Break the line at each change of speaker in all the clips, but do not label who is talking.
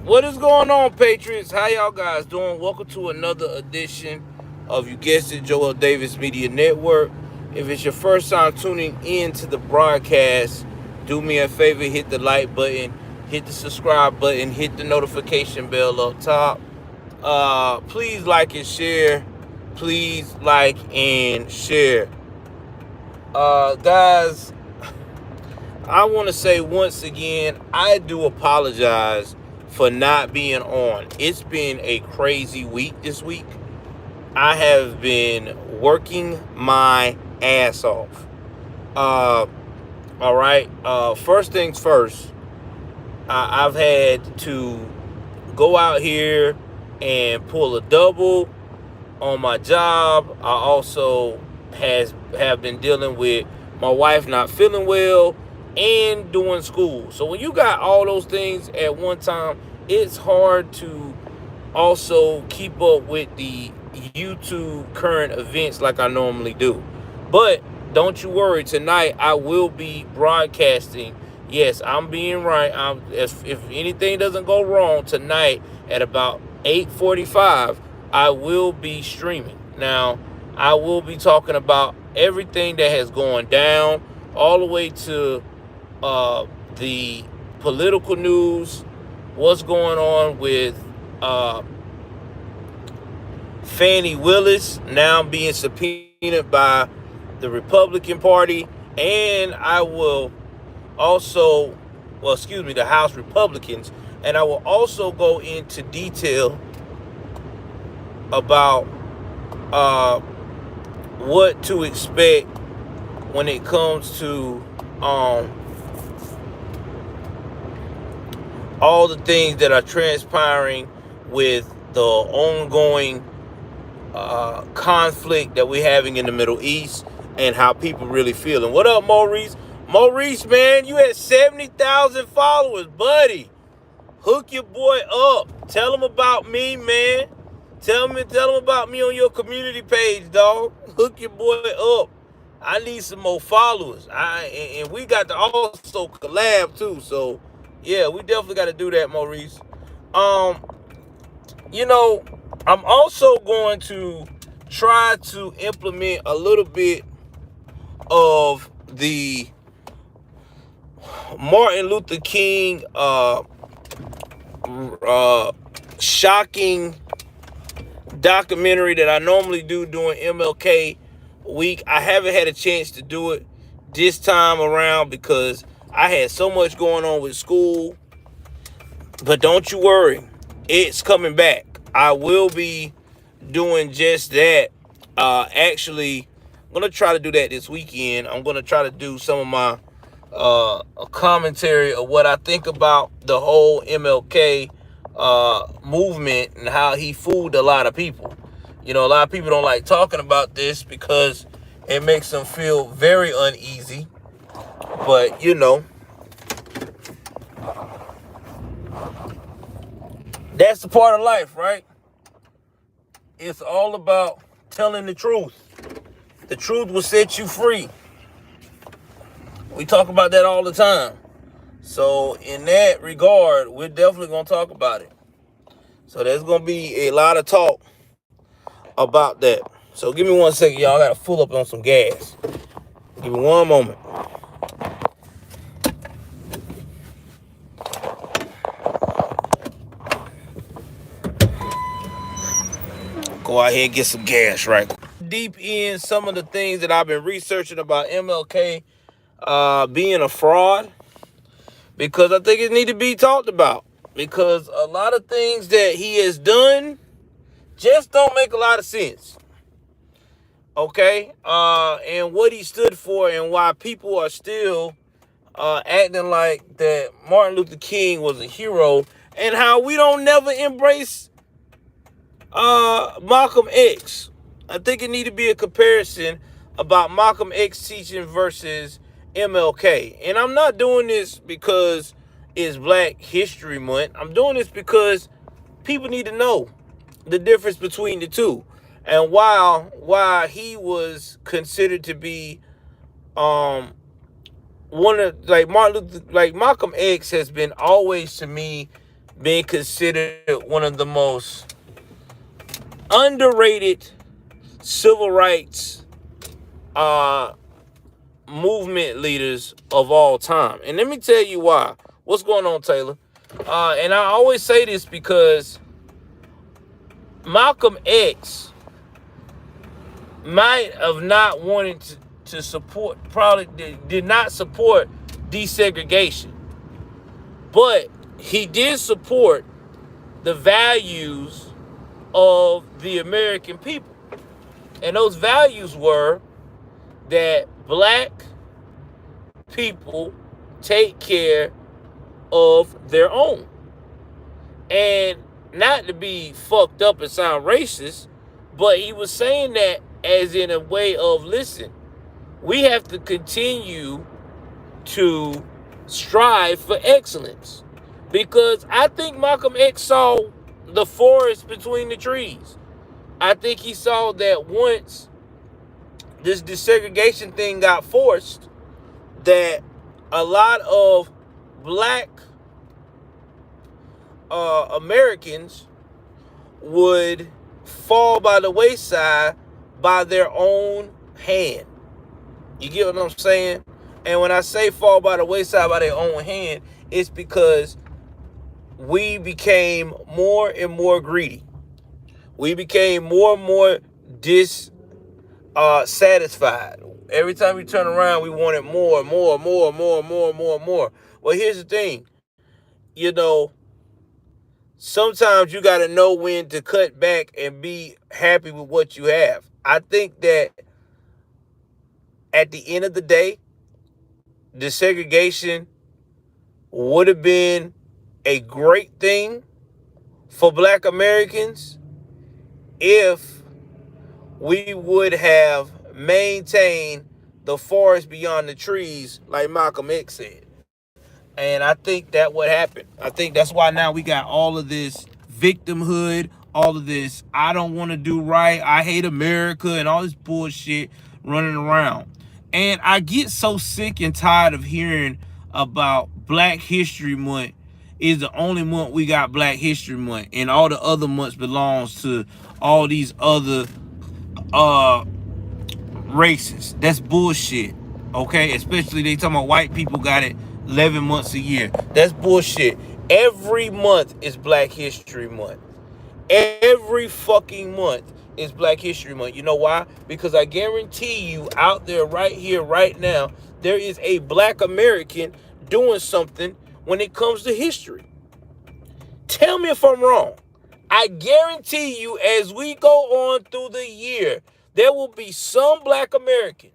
What is going on, Patriots? How y'all guys doing? Welcome to another edition of, you guessed it, Joel Davis Media Network. If it's your first time tuning in to the broadcast, do me a favor, hit the like button, hit the subscribe button, hit the notification bell up top. Please like and share. Please like and share. Guys, I want to say once again, I do apologize for not being on. It's been a crazy week this week. I have been working my ass off. All right. First things first, I've had to go out here and pull a double on my job. I also have been dealing with my wife not feeling well and doing school. So when you got all those things at one time, it's hard to also keep up with the YouTube current events like I normally do. But don't you worry, tonight I will be broadcasting. Yes, I'm being right. If anything doesn't go wrong tonight at about 8:45, I will be streaming. Now, I will be talking about everything that has gone down, all the way to the political news, what's going on with Fannie Willis now being subpoenaed by the Republican Party, and I will also, the House Republicans, and I will also go into detail about what to expect when it comes to all the things that are transpiring with the ongoing conflict that we're having in the Middle East and how people really feel. And what up, Maurice? Maurice, man, you had 70,000 followers, buddy. Hook your boy up. Tell him about me, man. Tell him about me on your community page, dog. Hook your boy up. I need some more followers. And we got to also collab too. So yeah, we definitely got to do that, Maurice. I'm also going to try to implement a little bit of the Martin Luther King shocking documentary that I normally do during MLK week. I haven't had a chance to do it this time around because I had so much going on with school. But don't you worry, it's coming back. I will be doing just that. Actually, I'm going to try to do that this weekend. I'm going to try to do some of my commentary of what I think about the whole MLK movement and how he fooled a lot of people. A lot of people don't like talking about this because it makes them feel very uneasy. But, that's the part of life, right? It's all about telling the truth. The truth will set you free. We talk about that all the time. So in that regard, we're definitely going to talk about it. So there's going to be a lot of talk about that. So give me 1 second, y'all. I got to fill up on some gas. Give me one moment. Go out here and get some gas, right? Deep in some of the things that I've been researching about MLK being a fraud, because I think it need to be talked about, because a lot of things that he has done just don't make a lot of sense. Okay? And what he stood for and why people are still acting like that Martin Luther King was a hero, and how we don't never embrace Malcolm X. I think it need to be a comparison about Malcolm X teaching versus MLK. And I'm not doing this because it's Black History Month. I'm doing this because people need to know the difference between the two. And why he was considered to be one of, like, Martin Luther, like Malcolm X has been always to me being considered one of the most underrated civil rights uh, movement leaders of all time. And let me tell you why. What's going on, Taylor? And I always say this because Malcolm X might have not wanted to support, probably did not support desegregation, but he did support the values of the American people. And those values were that black people take care of their own. And not to be fucked up and sound racist, but he was saying that as in a way of, listen, we have to continue to strive for excellence. Because I think Malcolm X saw the forest between the trees. I think he saw that once this desegregation thing got forced, that a lot of black Americans would fall by the wayside by their own hand. You get what I'm saying? And when I say fall by the wayside by their own hand, it's because we became more and more greedy. We became more and more dissatisfied. Every time we turn around, we wanted more. Well, here's the thing. You know, sometimes you got to know when to cut back and be happy with what you have. I think that at the end of the day, desegregation would have been a great thing for black Americans if we would have maintained the forest beyond the trees, like Malcolm X said. And I think that what happened. I think that's why now we got all of this victimhood, all of this I don't want to do right, I hate America, and all this bullshit running around. And I get so sick and tired of hearing about Black History Month is the only month we got Black History Month, and all the other months belongs to all these other races. That's bullshit. Okay? Especially they talking about white people got it 11 months a year. That's bullshit. Every month is Black History Month. Every fucking month is Black History Month. You know why? Because I guarantee you out there right here, right now, there is a black American doing something when it comes to history. Tell me if I'm wrong. I guarantee you as we go on through the year, there will be some black American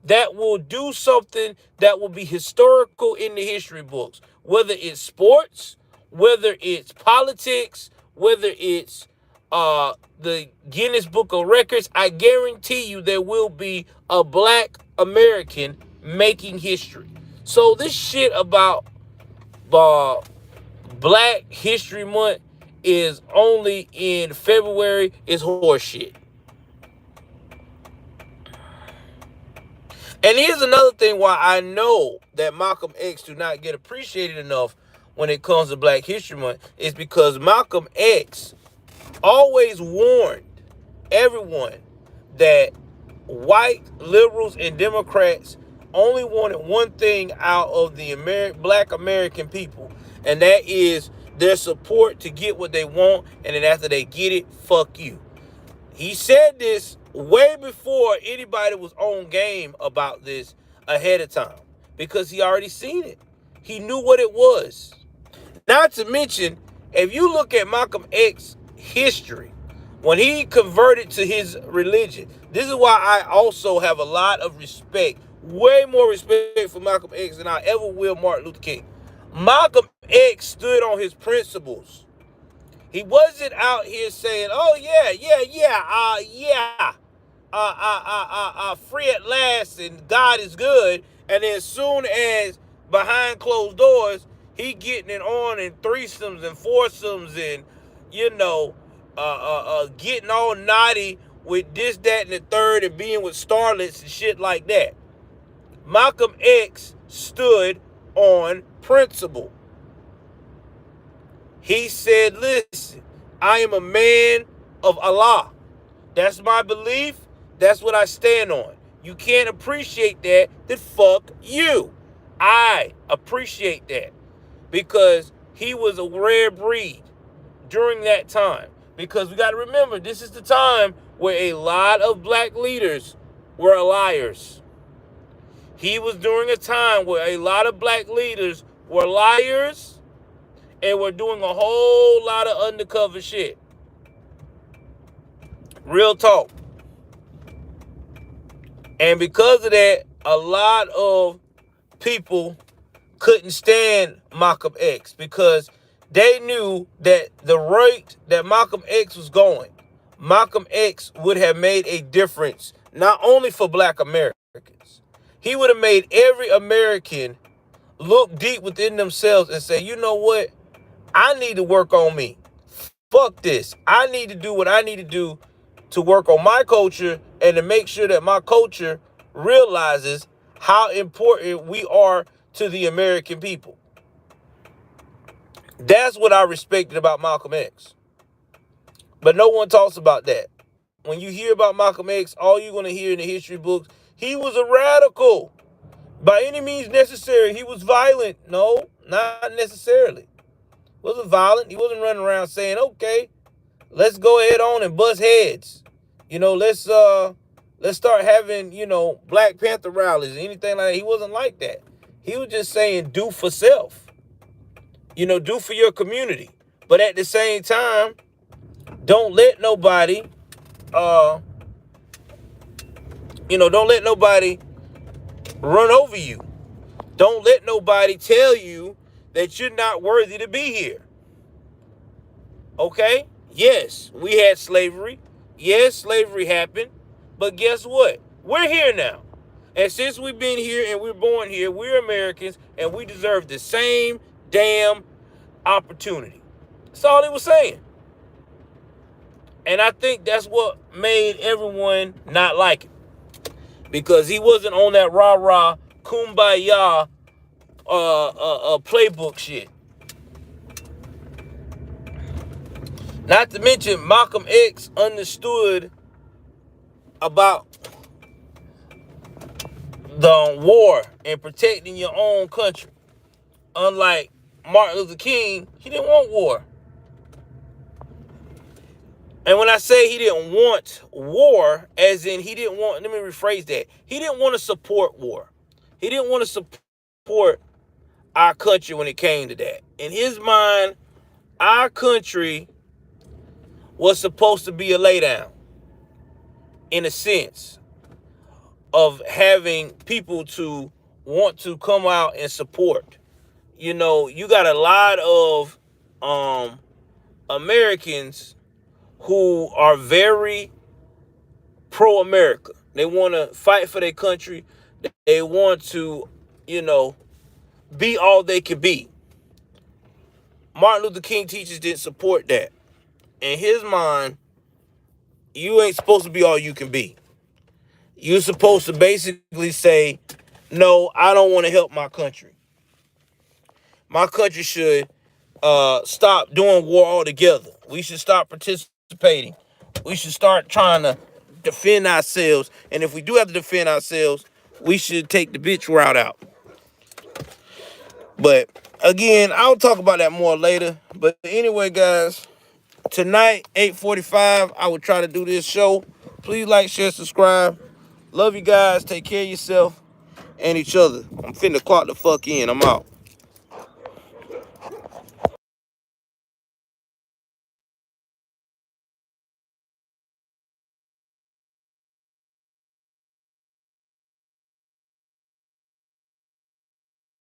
that will do something that will be historical in the history books. Whether it's sports, whether it's politics, whether it's the Guinness Book of Records, I guarantee you there will be a black American making history. So this shit about Black History Month is only in February is horseshit. And here's another thing why I know that Malcolm X do not get appreciated enough when it comes to Black History Month is because Malcolm X always warned everyone that white liberals and Democrats only wanted one thing out of the black American people, and that is their support to get what they want, and then after they get it, fuck you. He said this way before anybody was on game about this ahead of time because he already seen it. He knew what it was. Not to mention, if you look at Malcolm X's history, when he converted to his religion, this is why I also have a lot of respect, way more respect for Malcolm X than I ever will Martin Luther King. Malcolm X stood on his principles. He wasn't out here saying, "Oh free at last and God is good," and then as soon as behind closed doors, he getting it on in threesomes and foursomes and getting all naughty with this, that, and the third, and being with starlets and shit like that. Malcolm X stood on principle. He said, listen, I am a man of Allah. That's my belief. That's what I stand on. You can't appreciate that, then fuck you. I appreciate that because he was a rare breed during that time. Because we got to remember, this is the time where a lot of black leaders were liars. He was during a time where a lot of black leaders were liars and were doing a whole lot of undercover shit. Real talk. And because of that, a lot of people couldn't stand Malcolm X because they knew that the rate that Malcolm X was going, Malcolm X would have made a difference, not only for black Americans. He would have made every American look deep within themselves and say, you know what? I need to work on me. Fuck this. I need to do what I need to do to work on my culture and to make sure that my culture realizes how important we are to the American people. That's what I respected about Malcolm X. But no one talks about that. When you hear about Malcolm X, all you're going to hear in the history books, he was a radical. By any means necessary, he was violent. No, not necessarily. He wasn't violent. He wasn't running around saying, okay, let's go ahead on and bust heads. You know, let's start having, Black Panther rallies, anything like that. He wasn't like that. He was just saying do for self. Do for your community. But at the same time, don't let nobody don't let nobody run over you. Don't let nobody tell you that you're not worthy to be here. Okay? Yes, we had slavery. Yes, slavery happened. But guess what? We're here now. And since we've been here and we're born here, we're Americans and we deserve the same damn opportunity. That's all he was saying. And I think that's what made everyone not like him. Because he wasn't on that rah-rah, kumbaya, playbook shit. Not to mention, Malcolm X understood about the war and protecting your own country. Unlike Martin Luther King, he didn't want war. And when I say he didn't want war, as in he didn't want, let me rephrase that. He didn't want to support war. He didn't want to support our country when it came to that. In his mind, our country was supposed to be a laydown, in a sense, of having people to want to come out and support. You got a lot of Americans who are very pro-America. They want to fight for their country. They want to, be all they can be. Martin Luther King teachers didn't support that. In his mind, you ain't supposed to be all you can be. You're supposed to basically say, no, I don't want to help my country. My country should stop doing war altogether. We should stop participating. We should start trying to defend ourselves. And if we do have to defend ourselves, we should take the bitch route out. But again, I'll talk about that more later. But anyway, guys, tonight, 8:45, I will try to do this show. Please like, share, subscribe. Love you guys. Take care of yourself and each other. I'm finna clock the fuck in. I'm out.